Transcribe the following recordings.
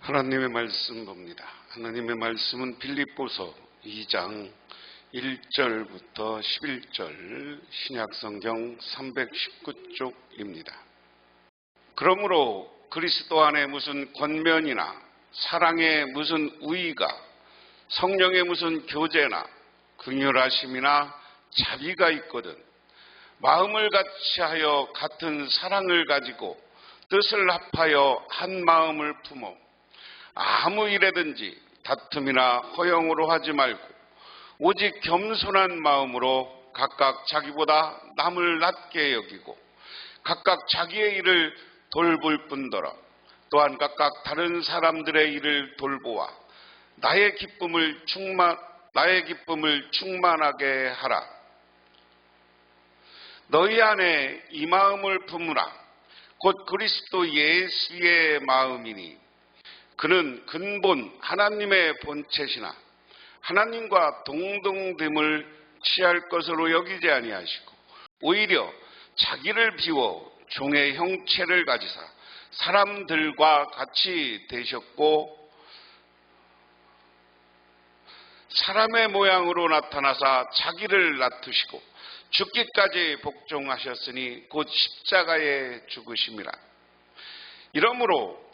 하나님의 말씀 봅니다. 하나님의 말씀은 빌립보서 2장 1절부터 11절 신약성경 319쪽입니다. 그러므로 그리스도 안에 무슨 권면이나 사랑에 무슨 우의가 성령의 무슨 교제나 긍휼하심이나 자비가 있거든 마음을 같이하여 같은 사랑을 가지고 뜻을 합하여 한 마음을 품어 아무 일에든지 다툼이나 허영으로 하지 말고 오직 겸손한 마음으로 각각 자기보다 남을 낮게 여기고 각각 자기의 일을 돌볼 뿐더러 또한 각각 다른 사람들의 일을 돌보아 나의 기쁨을 충만하게 하라. 너희 안에 이 마음을 품으라. 곧 그리스도 예수의 마음이니 그는 근본 하나님의 본체시나 하나님과 동등됨을 취할 것으로 여기지 아니하시고 오히려 자기를 비워 종의 형체를 가지사 사람들과 같이 되셨고 사람의 모양으로 나타나사 자기를 낮추시고 죽기까지 복종하셨으니 곧 십자가에 죽으심이라. 이러므로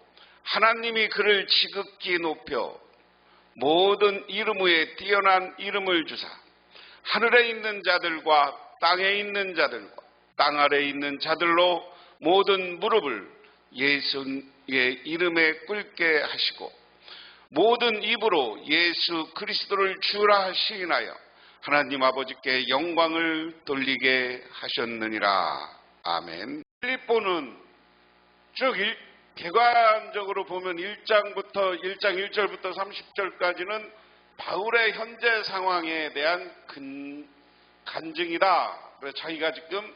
하나님이 그를 지극히 높여 모든 이름 위에 뛰어난 이름을 주사 하늘에 있는 자들과 땅에 있는 자들과 땅 아래에 있는 자들로 모든 무릎을 예수의 이름에 꿇게 하시고 모든 입으로 예수 그리스도를 주라 시인하여 하나님 아버지께 영광을 돌리게 하셨느니라. 아멘. 빌립보는 쭉 객관적으로 보면 1장 1절부터 30절까지는 바울의 현재 상황에 대한 간증이다. 그래서 자기가 지금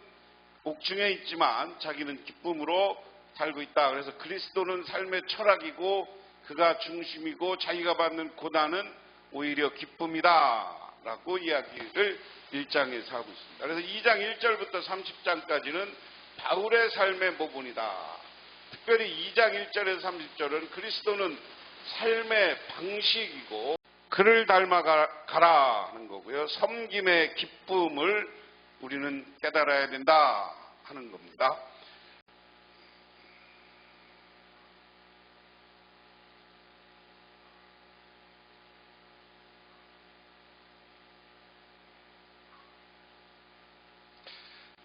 옥중에 있지만 자기는 기쁨으로 살고 있다. 그래서 그리스도는 삶의 철학이고 그가 중심이고 자기가 받는 고난은 오히려 기쁨이다 라고 이야기를 1장에서 하고 있습니다. 그래서 2장 1절부터 30장까지는 바울의 삶의 모본이다. 특별히 2장 1절에서 30절은 그리스도는 삶의 방식이고 그를 닮아가라 하는 거고요. 섬김의 기쁨을 우리는 깨달아야 된다 하는 겁니다.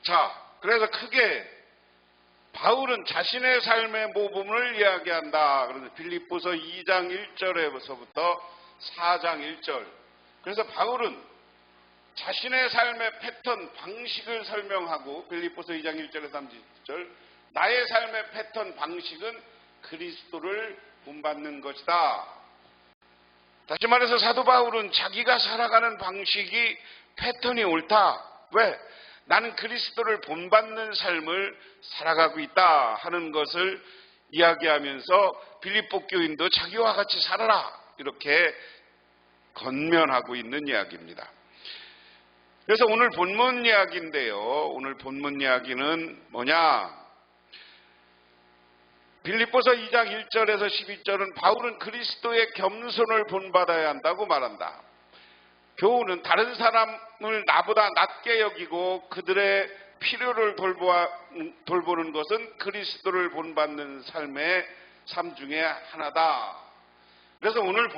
자, 그래서 크게 바울은 자신의 삶의 모범을 이야기한다. 그래서 빌립보서 2장 1절에서부터 4장 1절. 그래서 바울은 자신의 삶의 패턴, 방식을 설명하고 빌립보서 2장 1절에서 30절 나의 삶의 패턴, 방식은 그리스도를 본받는 것이다. 다시 말해서 사도 바울은 자기가 살아가는 방식이 패턴이 옳다. 왜? 나는 그리스도를 본받는 삶을 살아가고 있다 하는 것을 이야기하면서 빌립보 교인도 자기와 같이 살아라 이렇게 권면하고 있는 이야기입니다. 그래서 오늘 본문 이야기인데요. 오늘 본문 이야기는 뭐냐? 빌립보서 2장 1절에서 12절은 바울은 그리스도의 겸손을 본받아야 한다고 말한다. 교훈은 다른 사람을 나보다 낮게 여기고 그들의 필요를 돌보는 것은 그리스도를 본받는 삶의 삶 중에 하나다. 그래서 오늘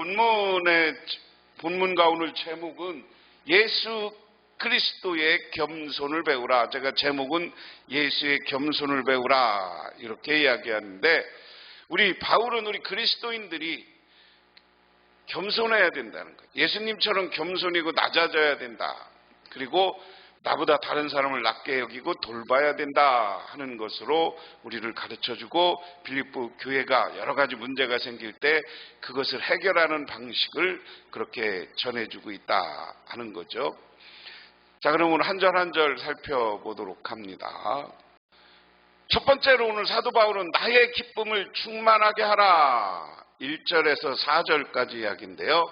본문과 오늘 제목은 예수 그리스도의 겸손을 배우라. 제가 제목은 예수의 겸손을 배우라 이렇게 이야기하는데 우리 바울은 우리 그리스도인들이 겸손해야 된다는 거예요. 예수님처럼 겸손이고 낮아져야 된다. 그리고 나보다 다른 사람을 낮게 여기고 돌봐야 된다 하는 것으로 우리를 가르쳐주고 빌립보 교회가 여러 가지 문제가 생길 때 그것을 해결하는 방식을 그렇게 전해주고 있다 하는 거죠. 자, 그럼 오늘 한 절 한 절 살펴보도록 합니다. 첫 번째로 오늘 사도 바울은 나의 기쁨을 충만하게 하라. 1절에서 4절까지 이야기인데요.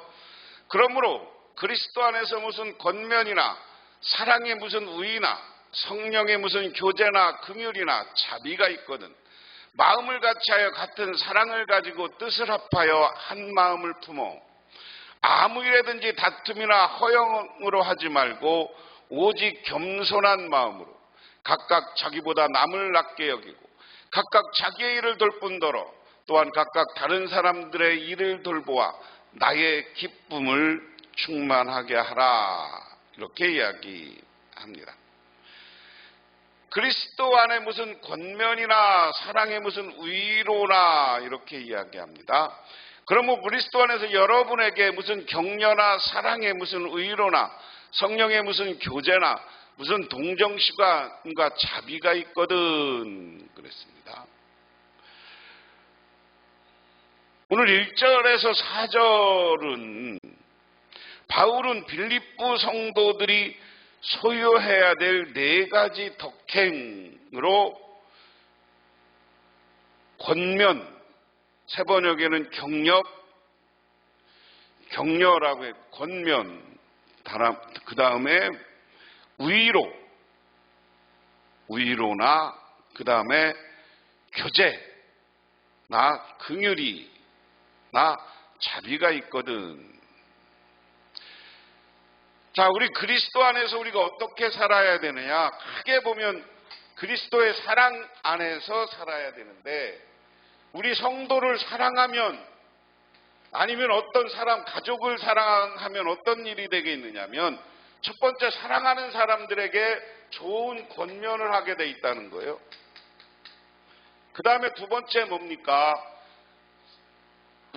그러므로 그리스도 안에서 무슨 권면이나 사랑의 무슨 우의나 성령의 무슨 교제나 긍휼이나 자비가 있거든 마음을 같이하여 같은 사랑을 가지고 뜻을 합하여 한 마음을 품어 아무 일에든지 다툼이나 허영으로 하지 말고 오직 겸손한 마음으로 각각 자기보다 남을 낮게 여기고 각각 자기의 일을 돌 뿐더러 또한 각각 다른 사람들의 일을 돌보아 나의 기쁨을 충만하게 하라. 이렇게 이야기합니다. 그리스도 안에 무슨 권면이나 사랑의 무슨 위로나 이렇게 이야기합니다. 그러면 그리스도 안에서 여러분에게 무슨 격려나 사랑의 무슨 위로나 성령의 무슨 교제나 무슨 동정시간과 자비가 있거든 그랬습니다. 오늘 1절에서 4절은 바울은 빌립보 성도들이 소유해야 될 4가지 덕행으로 권면, 세 번역에는 격려라고 해요. 권면, 그 다음에 위로나 그 다음에 교제나 긍휼이나 자비가 있거든. 자, 우리 그리스도 안에서 우리가 어떻게 살아야 되느냐? 크게 보면 그리스도의 사랑 안에서 살아야 되는데, 우리 성도를 사랑하면, 아니면 어떤 사람, 가족을 사랑하면 어떤 일이 되겠느냐면, 첫 번째 사랑하는 사람들에게 좋은 권면을 하게 돼 있다는 거예요. 그 다음에 두 번째 뭡니까?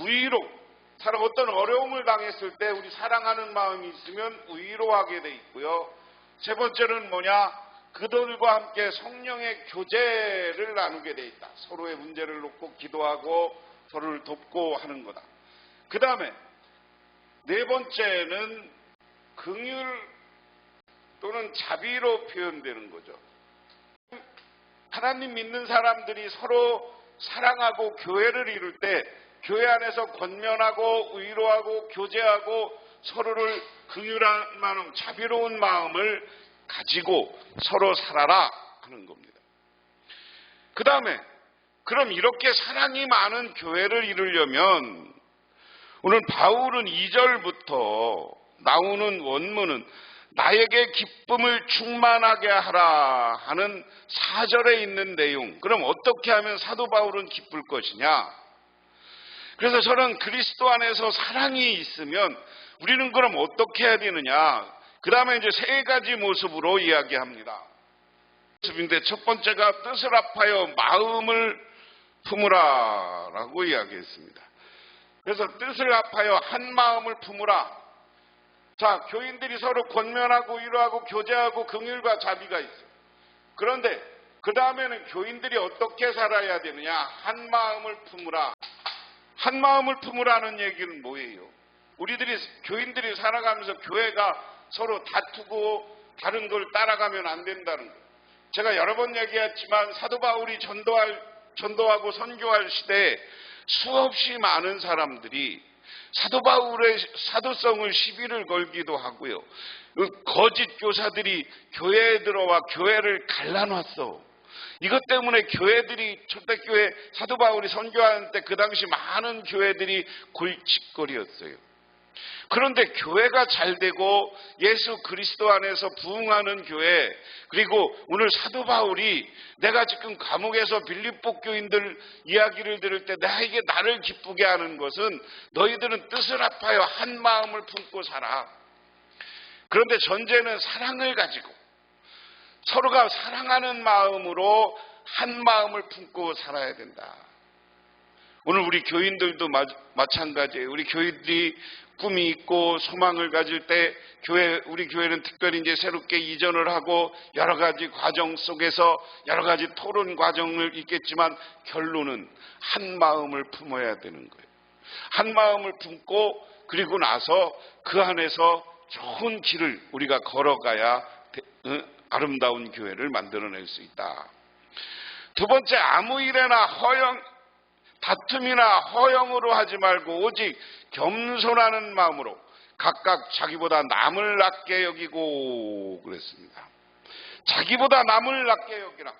위로. 사람 어떤 어려움을 당했을 때 우리 사랑하는 마음이 있으면 위로하게 돼 있고요. 세 번째는 뭐냐? 그들과 함께 성령의 교제를 나누게 돼 있다. 서로의 문제를 놓고 기도하고 서로를 돕고 하는 거다. 그 다음에 네 번째는 긍휼 또는 자비로 표현되는 거죠. 하나님 믿는 사람들이 서로 사랑하고 교회를 이룰 때 교회 안에서 권면하고 위로하고 교제하고 서로를 긍휼한 마음, 자비로운 마음을 가지고 서로 살아라 하는 겁니다. 그 다음에 그럼 이렇게 사랑이 많은 교회를 이루려면 오늘 바울은 2절부터 나오는 원문은 나에게 기쁨을 충만하게 하라 하는 4절에 있는 내용. 그럼 어떻게 하면 사도 바울은 기쁠 것이냐? 그래서 저는 그리스도 안에서 사랑이 있으면 우리는 그럼 어떻게 해야 되느냐? 그 다음에 이제 3가지 모습으로 이야기합니다. 모습인데 첫 번째가 뜻을 합하여 마음을 품으라 라고 이야기했습니다. 그래서 뜻을 합하여 한 마음을 품으라. 자, 교인들이 서로 권면하고 위로하고 교제하고 긍휼과 자비가 있어요. 그런데 그 다음에는 교인들이 어떻게 살아야 되느냐? 한 마음을 품으라. 한 마음을 품으라는 얘기는 뭐예요? 교인들이 살아가면서 교회가 서로 다투고 다른 걸 따라가면 안 된다는 거예요. 제가 여러 번 얘기했지만 사도 바울이 전도하고 선교할 시대에 수없이 많은 사람들이 사도 바울의 사도성을 시비를 걸기도 하고요. 거짓 교사들이 교회에 들어와 교회를 갈라놨어. 이것 때문에 교회들이 초대교회 사도 바울이 선교하는 때 그 당시 많은 교회들이 골칫거리였어요. 그런데 교회가 잘 되고 예수 그리스도 안에서 부흥하는 교회, 그리고 오늘 사도 바울이 내가 지금 감옥에서 빌립보 교인들 이야기를 들을 때 나를 기쁘게 하는 것은 너희들은 뜻을 합하여 한 마음을 품고 살아. 그런데 전제는 사랑을 가지고 서로가 사랑하는 마음으로 한 마음을 품고 살아야 된다. 오늘 우리 교인들도 마찬가지예요. 우리 교인들이 꿈이 있고 소망을 가질 때 우리 교회는 특별히 이제 새롭게 이전을 하고 여러 가지 과정 속에서 여러 가지 토론 과정을 있겠지만 결론은 한 마음을 품어야 되는 거예요. 한 마음을 품고 그리고 나서 그 안에서 좋은 길을 우리가 걸어가야 아름다운 교회를 만들어낼 수 있다. 두 번째, 아무 일에나 다툼이나 허영으로 하지 말고 오직 겸손하는 마음으로 각각 자기보다 남을 낮게 여기고 그랬습니다. 자기보다 남을 낮게 여기라.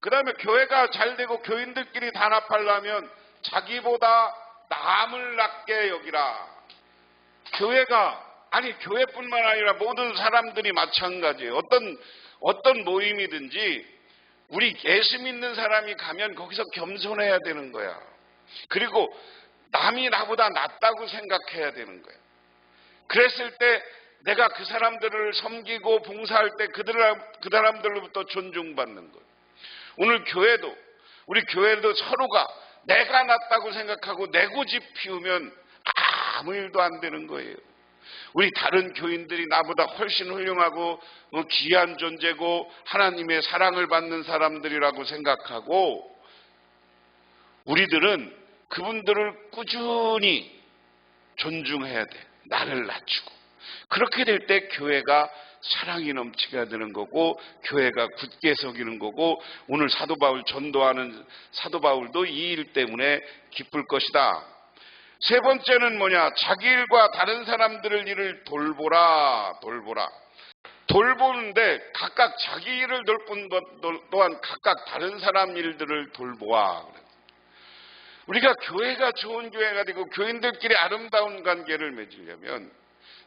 그 다음에 교회가 잘 되고 교인들끼리 단합하려면 자기보다 남을 낮게 여기라. 교회뿐만 아니라 모든 사람들이 마찬가지예요. 어떤 모임이든지 우리 예수 믿는 사람이 가면 거기서 겸손해야 되는 거야. 그리고 남이 나보다 낫다고 생각해야 되는 거야. 그랬을 때 내가 그 사람들을 섬기고 봉사할 때 그 사람들로부터 존중받는 거예요. 오늘 우리 교회도 서로가 내가 낫다고 생각하고 내 고집 피우면 아무 일도 안 되는 거예요. 우리 다른 교인들이 나보다 훨씬 훌륭하고 귀한 존재고 하나님의 사랑을 받는 사람들이라고 생각하고 우리들은 그분들을 꾸준히 존중해야 돼. 나를 낮추고. 그렇게 될 때 교회가 사랑이 넘치게 되는 거고 교회가 굳게 서기는 거고 오늘 사도 바울 전도하는 사도 바울도 이 일 때문에 기쁠 것이다. 세 번째는 뭐냐? 자기 일과 다른 사람들을 일을 돌보라. 돌보는데 각각 자기 일을 돌보는 것 또한 각각 다른 사람 일들을 돌보아. 우리가 교회가 좋은 교회가 되고 교인들끼리 아름다운 관계를 맺으려면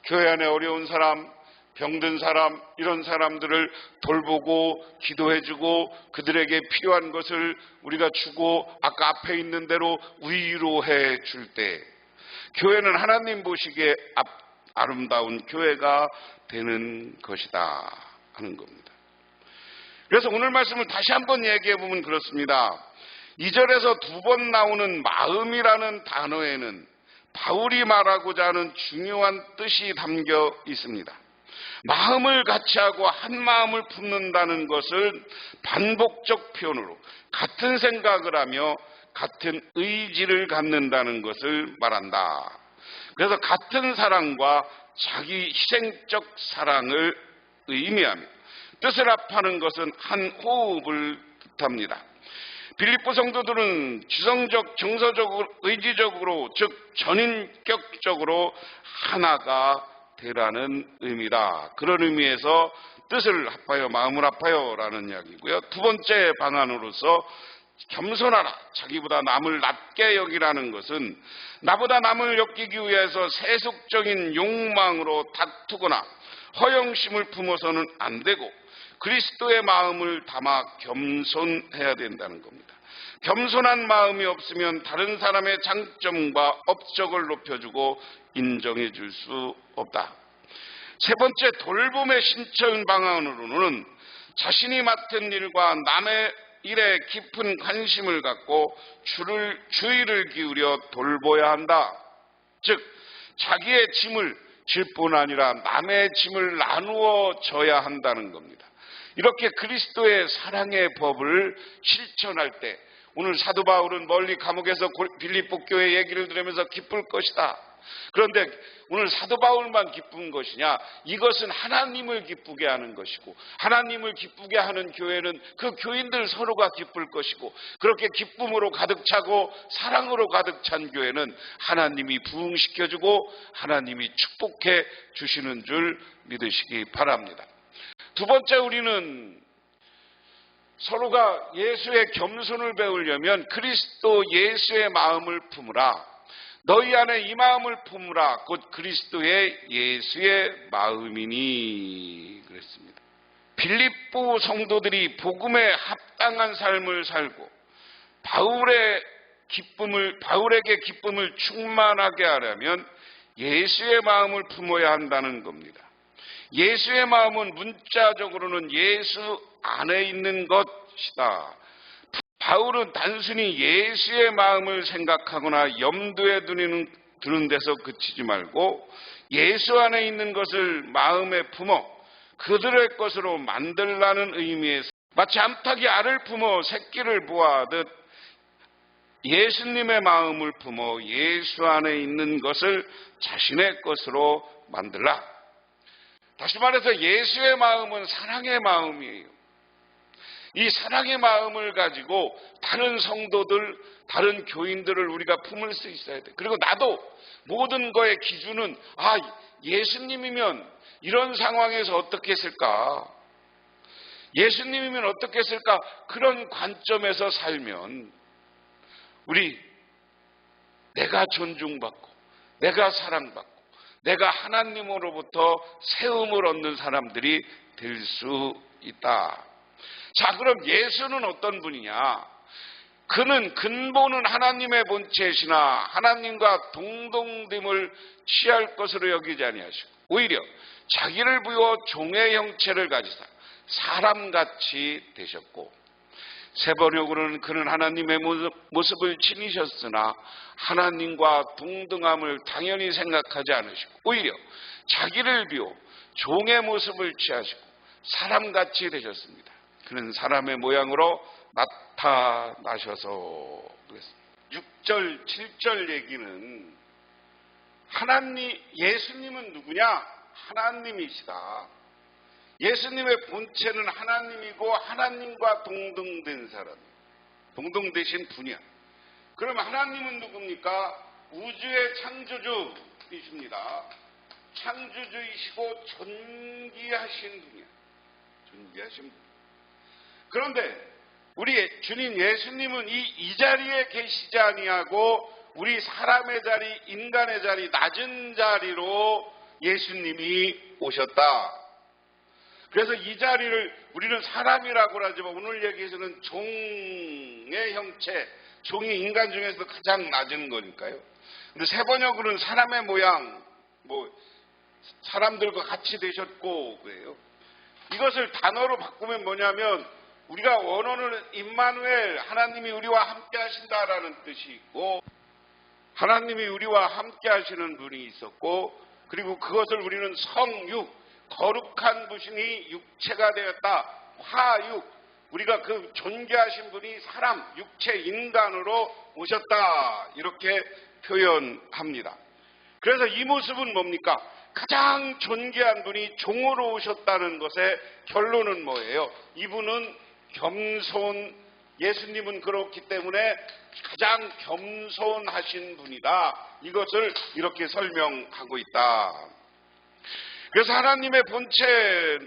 교회 안에 어려운 사람, 병든 사람, 이런 사람들을 돌보고 기도해주고 그들에게 필요한 것을 우리가 주고 아까 앞에 있는 대로 위로해 줄 때 교회는 하나님 보시기에 아름다운 교회가 되는 것이다 하는 겁니다. 그래서 오늘 말씀을 다시 한번 얘기해 보면 그렇습니다. 2절에서 2번 나오는 마음이라는 단어에는 바울이 말하고자 하는 중요한 뜻이 담겨 있습니다. 마음을 같이 하고 한 마음을 품는다는 것을 반복적 표현으로 같은 생각을 하며 같은 의지를 갖는다는 것을 말한다. 그래서 같은 사랑과 자기 희생적 사랑을 의미하며 뜻을 합하는 것은 한 호흡을 뜻합니다. 빌립보 성도들은 지성적, 정서적으로, 의지적으로, 즉 전인격적으로 하나가 되라는 의미다. 그런 의미에서 뜻을 합하여 마음을 합하여라는 이야기고요. 두 번째 방안으로서 겸손하라, 자기보다 남을 낮게 여기라는 것은 나보다 남을 엮이기 위해서 세속적인 욕망으로 다투거나 허영심을 품어서는 안 되고 그리스도의 마음을 담아 겸손해야 된다는 겁니다. 겸손한 마음이 없으면 다른 사람의 장점과 업적을 높여주고 인정해 줄 수 없다. 세 번째, 돌봄의 신청 방안으로는 자신이 맡은 일과 남의 일에 깊은 관심을 갖고 주의를 기울여 돌봐야 한다. 즉 자기의 짐을 질 뿐 아니라 남의 짐을 나누어 져야 한다는 겁니다. 이렇게 그리스도의 사랑의 법을 실천할 때 오늘 사도 바울은 멀리 감옥에서 빌립보 교회 얘기를 들으면서 기쁠 것이다. 그런데 오늘 사도 바울만 기쁜 것이냐? 이것은 하나님을 기쁘게 하는 것이고 하나님을 기쁘게 하는 교회는 그 교인들 서로가 기쁠 것이고 그렇게 기쁨으로 가득 차고 사랑으로 가득 찬 교회는 하나님이 부흥시켜주고 하나님이 축복해 주시는 줄 믿으시기 바랍니다. 두 번째, 우리는 서로가 예수의 겸손을 배우려면 그리스도 예수의 마음을 품으라. 너희 안에 이 마음을 품으라. 곧 그리스도의 예수의 마음이니 그랬습니다. 빌립보 성도들이 복음에 합당한 삶을 살고 바울에게 기쁨을 충만하게 하려면 예수의 마음을 품어야 한다는 겁니다. 예수의 마음은 문자적으로는 예수 안에 있는 것이다. 바울은 단순히 예수의 마음을 생각하거나 염두에 두는 데서 그치지 말고 예수 안에 있는 것을 마음에 품어 그들의 것으로 만들라는 의미에서 마치 암탉이 알을 품어 새끼를 보아하듯 예수님의 마음을 품어 예수 안에 있는 것을 자신의 것으로 만들라. 다시 말해서 예수의 마음은 사랑의 마음이에요. 이 사랑의 마음을 가지고 다른 성도들, 다른 교인들을 우리가 품을 수 있어야 돼. 그리고 나도 모든 거의 기준은 예수님이면 이런 상황에서 어떻게 했을까? 예수님이면 어떻겠을까? 그런 관점에서 살면 내가 존중받고 내가 사랑받고 내가 하나님으로부터 세움을 얻는 사람들이 될 수 있다. 자, 그럼 예수는 어떤 분이냐? 그는 근본은 하나님의 본체시나 하나님과 동등됨을 취할 것으로 여기지 아니하시고 오히려 자기를 비워 종의 형체를 가지사 사람같이 되셨고 세 번역으로는 그는 하나님의 모습을 지니셨으나 하나님과 동등함을 당연히 생각하지 않으시고 오히려 자기를 비워 종의 모습을 취하시고 사람같이 되셨습니다. 그는 사람의 모양으로 나타나셔서 그랬습니다. 6절, 7절 얘기는 예수님은 누구냐? 하나님이시다. 예수님의 본체는 하나님이고 하나님과 동등된 사람, 동등되신 분이야. 그럼 하나님은 누굽니까? 우주의 창조주이십니다. 창조주이시고 존귀하신 분이야. 존귀하신 분. 그런데 우리 주님 예수님은 이 자리에 계시지 아니하고 우리 사람의 자리, 인간의 자리, 낮은 자리로 예수님이 오셨다. 그래서 이 자리를 우리는 사람이라고 하지만 오늘 얘기에서는 종의 형체, 종이 인간 중에서도 가장 낮은 거니까요. 근데 세 번역으로는 사람의 모양, 사람들과 같이 되셨고 그래요. 이것을 단어로 바꾸면 뭐냐면 우리가 원어는 임마누엘, 하나님이 우리와 함께 하신다라는 뜻이 있고 하나님이 우리와 함께 하시는 분이 있었고 그리고 그것을 우리는 성육, 거룩한 분이 육체가 되었다. 화육, 우리가 그 존귀하신 분이 사람, 육체, 인간으로 오셨다. 이렇게 표현합니다. 그래서 이 모습은 뭡니까? 가장 존귀한 분이 종으로 오셨다는 것의 결론은 뭐예요? 이분은 예수님은 그렇기 때문에 가장 겸손하신 분이다. 이것을 이렇게 설명하고 있다. 그래서 하나님의 본체,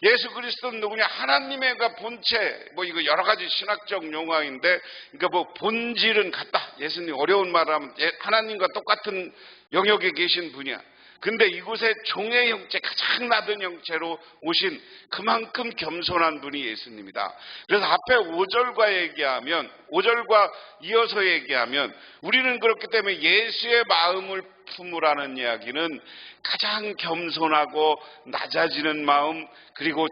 예수 그리스도는 누구냐? 하나님의 본체, 이거 여러 가지 신학적 용어인데, 그러니까 본질은 같다. 예수님 어려운 말을 하면 하나님과 똑같은 영역에 계신 분이야. 근데 이곳에 종의 형체, 가장 낮은 형체로 오신 그만큼 겸손한 분이 예수님이다. 그래서 앞에 5절과 이어서 얘기하면 우리는 그렇기 때문에 예수의 마음을 품으라는 이야기는 가장 겸손하고 낮아지는 마음, 그리고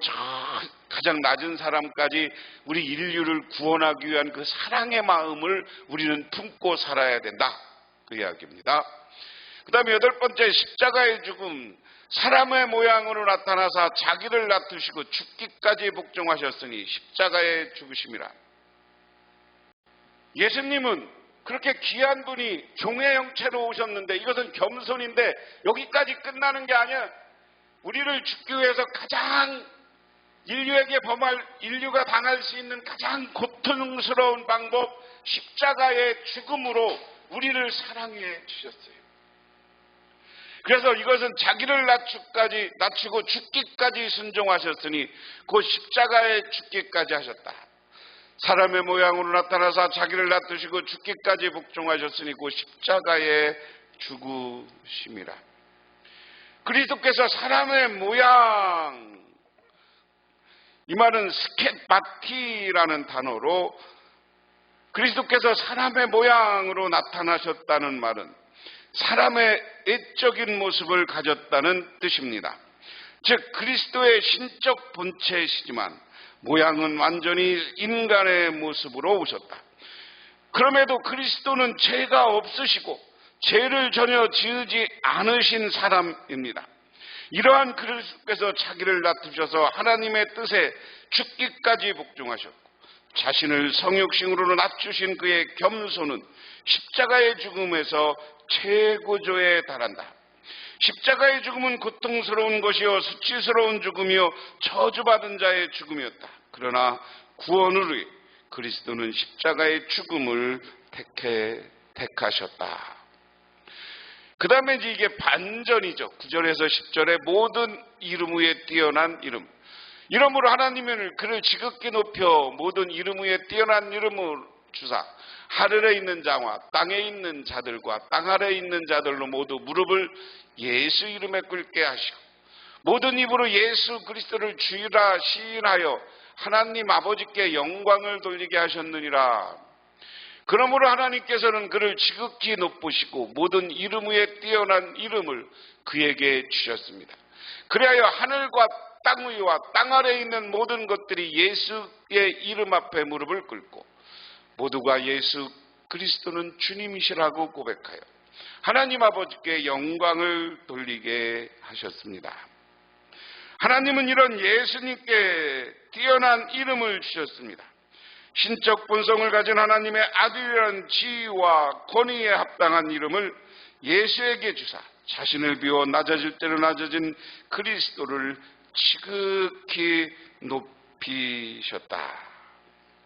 가장 낮은 사람까지 우리 인류를 구원하기 위한 그 사랑의 마음을 우리는 품고 살아야 된다. 그 이야기입니다. 그 다음에 8번째, 십자가의 죽음. 사람의 모양으로 나타나사 자기를 낮추시고 죽기까지 복종하셨으니 십자가의 죽으심이라. 예수님은 그렇게 귀한 분이 종의 형체로 오셨는데 이것은 겸손인데 여기까지 끝나는 게 아니야. 우리를 죽기 위해서 가장 인류가 당할 수 있는 가장 고통스러운 방법, 십자가의 죽음으로 우리를 사랑해 주셨어요. 그래서 이것은 자기를 낮추고 죽기까지 순종하셨으니 곧 십자가에 죽기까지 하셨다. 사람의 모양으로 나타나사 자기를 낮추시고 죽기까지 복종하셨으니 곧 십자가에 죽으심이라. 그리스도께서 사람의 모양, 이 말은 스켓바티라는 단어로 그리스도께서 사람의 모양으로 나타나셨다는 말은 사람의 애적인 모습을 가졌다는 뜻입니다. 즉 그리스도의 신적 본체이시지만 모양은 완전히 인간의 모습으로 오셨다. 그럼에도 그리스도는 죄가 없으시고 죄를 전혀 지으지 않으신 사람입니다. 이러한 그리스도께서 자기를 낮추셔서 하나님의 뜻에 죽기까지 복종하셨고 자신을 성육신으로 낮추신 그의 겸손은 십자가의 죽음에서 최고조에 달한다. 십자가의 죽음은 고통스러운 것이요 수치스러운 죽음이요 저주받은 자의 죽음이었다. 그러나 구원을 위해 그리스도는 십자가의 죽음을 택하셨다. 그 다음에 이게 반전이죠. 9절에서 10절에 모든 이름 위에 뛰어난 이름. 이러므로 하나님은 그를 지극히 높여 모든 이름 위에 뛰어난 이름을 주사 하늘에 있는 자와 땅에 있는 자들과 땅 아래에 있는 자들로 모두 무릎을 예수 이름에 꿇게 하시고 모든 입으로 예수 그리스도를 주라 시인하여 하나님 아버지께 영광을 돌리게 하셨느니라. 그러므로 하나님께서는 그를 지극히 높으시고 모든 이름 위에 뛰어난 이름을 그에게 주셨습니다. 그리하여 하늘과 땅 위와 땅 아래에 있는 모든 것들이 예수의 이름 앞에 무릎을 꿇고 모두가 예수 그리스도는 주님이시라고 고백하여 하나님 아버지께 영광을 돌리게 하셨습니다. 하나님은 이런 예수님께 뛰어난 이름을 주셨습니다. 신적 본성을 가진 하나님의 아들이라는 지위와 권위에 합당한 이름을 예수에게 주사 자신을 비워 낮아질 때는 낮아진 그리스도를 지극히 높이셨다.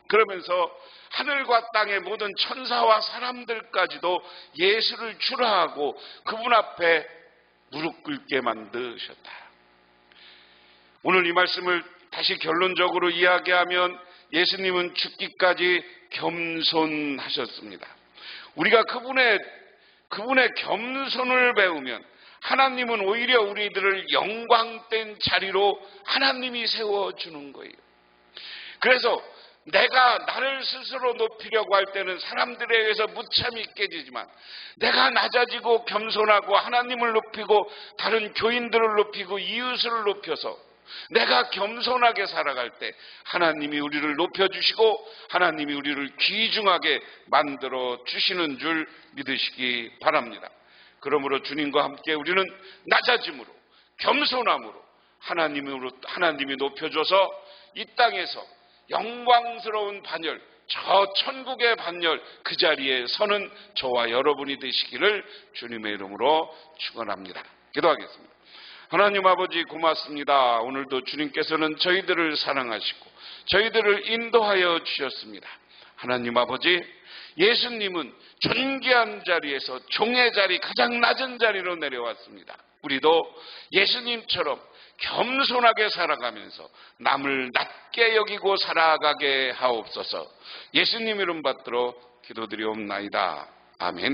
그러면서 하늘과 땅의 모든 천사와 사람들까지도 예수를 주라 하고 그분 앞에 무릎 꿇게 만드셨다. 오늘 이 말씀을 다시 결론적으로 이야기하면 예수님은 죽기까지 겸손하셨습니다. 우리가 그분의 겸손을 배우면 하나님은 오히려 우리들을 영광된 자리로 하나님이 세워주는 거예요. 그래서 내가 나를 스스로 높이려고 할 때는 사람들에 의해서 무참히 깨지지만 내가 낮아지고 겸손하고 하나님을 높이고 다른 교인들을 높이고 이웃을 높여서 내가 겸손하게 살아갈 때 하나님이 우리를 높여주시고 하나님이 우리를 귀중하게 만들어 주시는 줄 믿으시기 바랍니다. 그러므로 주님과 함께 우리는 낮아짐으로 겸손함으로 하나님이 높여줘서 이 땅에서 영광스러운 반열, 저 천국의 반열 그 자리에 서는 저와 여러분이 되시기를 주님의 이름으로 축원합니다. 기도하겠습니다. 하나님 아버지 고맙습니다. 오늘도 주님께서는 저희들을 사랑하시고 저희들을 인도하여 주셨습니다. 하나님 아버지, 예수님은 존귀한 자리에서 종의 자리, 가장 낮은 자리로 내려왔습니다. 우리도 예수님처럼 겸손하게 살아가면서 남을 낮게 여기고 살아가게 하옵소서. 예수님 이름 받들어 기도드리옵나이다. 아멘.